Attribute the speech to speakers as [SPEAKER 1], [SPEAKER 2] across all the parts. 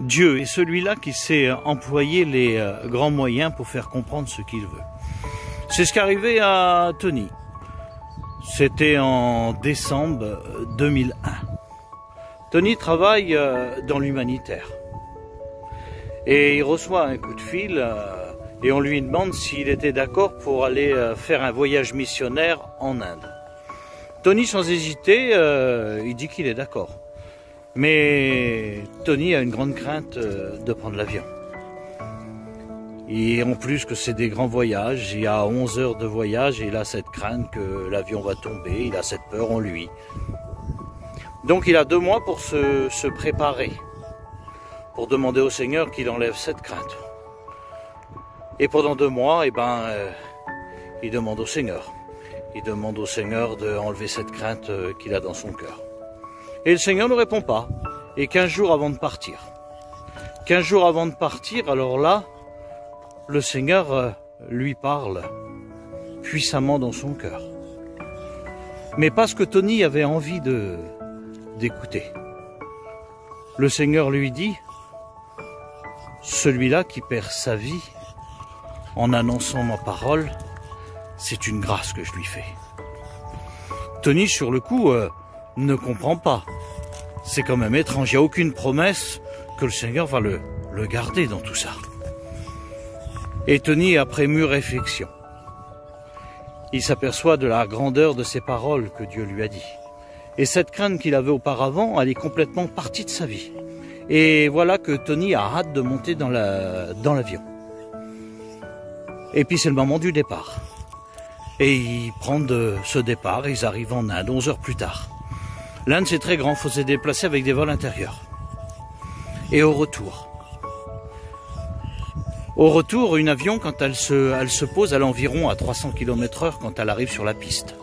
[SPEAKER 1] Dieu est celui-là qui sait employer les grands moyens pour faire comprendre ce qu'il veut. C'est ce qui est arrivé à Tony. C'était en décembre 2001. Tony travaille dans l'humanitaire. Et il reçoit un coup de fil et on lui demande s'il était d'accord pour aller faire un voyage missionnaire en Inde. Tony, sans hésiter, il dit qu'il est d'accord. Mais Tony a une grande crainte de prendre l'avion. Et en plus que c'est des grands voyages, il y a 11 heures de voyage et il a cette crainte que l'avion va tomber, il a cette peur en lui. Donc il a 2 mois pour se préparer, pour demander au Seigneur qu'il enlève cette crainte. Et pendant 2 mois, il demande au Seigneur. Il demande au Seigneur d'enlever cette crainte qu'il a dans son cœur. Et le Seigneur ne répond pas. Et 15 jours avant de partir. 15 jours avant de partir, alors là, le Seigneur lui parle puissamment dans son cœur. Mais pas ce que Tony avait envie d'écouter. Le Seigneur lui dit, celui-là qui perd sa vie en annonçant ma parole, c'est une grâce que je lui fais. Tony, sur le coup, ne comprend pas. C'est quand même étrange. Il n'y a aucune promesse que le Seigneur va le garder dans tout ça. Et Tony, après mûre réflexion, il s'aperçoit de la grandeur de ces paroles que Dieu lui a dit. Et cette crainte qu'il avait auparavant, elle est complètement partie de sa vie. Et voilà que Tony a hâte de monter dans l'avion. Et puis c'est le moment du départ. Et ils prennent ce départ, ils arrivent en Inde, 11 heures plus tard. L'Inde c'est très grand, il faut se déplacer avec des vols intérieurs. Et au retour, une avion, quand elle se pose, elle est environ à 300 km/h quand elle arrive sur la piste.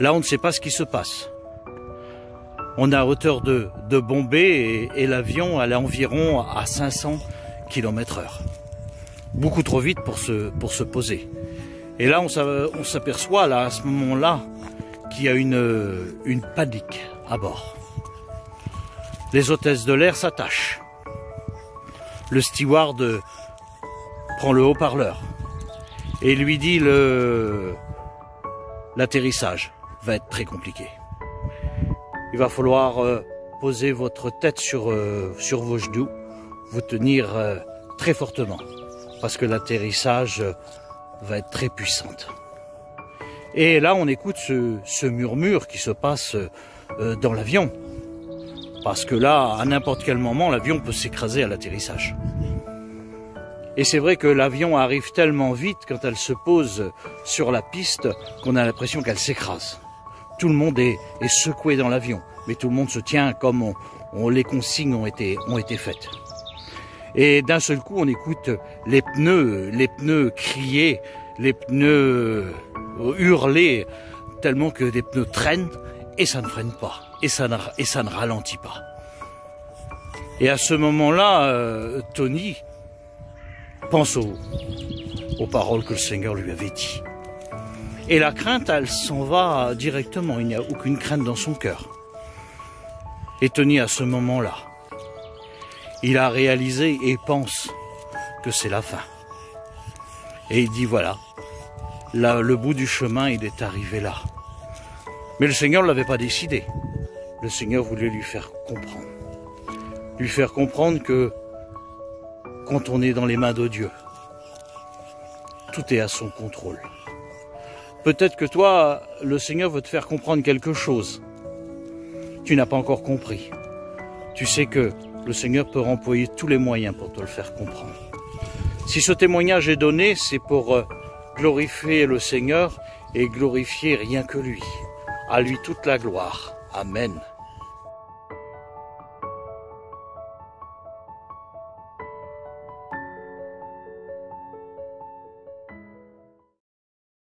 [SPEAKER 1] Là, on ne sait pas ce qui se passe. On est à hauteur de Bombay et l'avion, elle est environ à 500 km/h. Beaucoup trop vite pour se poser. Et là, on s'aperçoit là, à ce moment-là, qu'il y a une panique à bord. Les hôtesses de l'air s'attachent. Le steward prend le haut-parleur et lui dit l'atterrissage va être très compliqué. Il va falloir poser votre tête sur vos genoux, vous tenir très fortement, parce que l'atterrissage va être très puissante. Et là, on écoute ce murmure qui se passe dans l'avion. Parce que là, à n'importe quel moment, l'avion peut s'écraser à l'atterrissage. Et c'est vrai que l'avion arrive tellement vite quand elle se pose sur la piste qu'on a l'impression qu'elle s'écrase. Tout le monde est secoué dans l'avion, mais tout le monde se tient comme les consignes ont été faites. Et d'un seul coup, on écoute les pneus crier, les pneus hurler, tellement que les pneus traînent et ça ne freine pas, et ça ne ralentit pas. Et à ce moment-là, Tony pense aux paroles que le Seigneur lui avait dit. Et la crainte, elle s'en va directement, il n'y a aucune crainte dans son cœur. Et Tony, à ce moment-là, il a réalisé et pense que c'est la fin. Et il dit voilà, là, le bout du chemin, il est arrivé là. Mais le Seigneur ne l'avait pas décidé. Le Seigneur voulait lui faire comprendre. Lui faire comprendre que quand on est dans les mains de Dieu, tout est à son contrôle. Peut-être que toi, le Seigneur veut te faire comprendre quelque chose. Tu n'as pas encore compris. Tu sais que le Seigneur peut employer tous les moyens pour te le faire comprendre. Si ce témoignage est donné, c'est pour glorifier le Seigneur et glorifier rien que lui. À lui toute la gloire. Amen.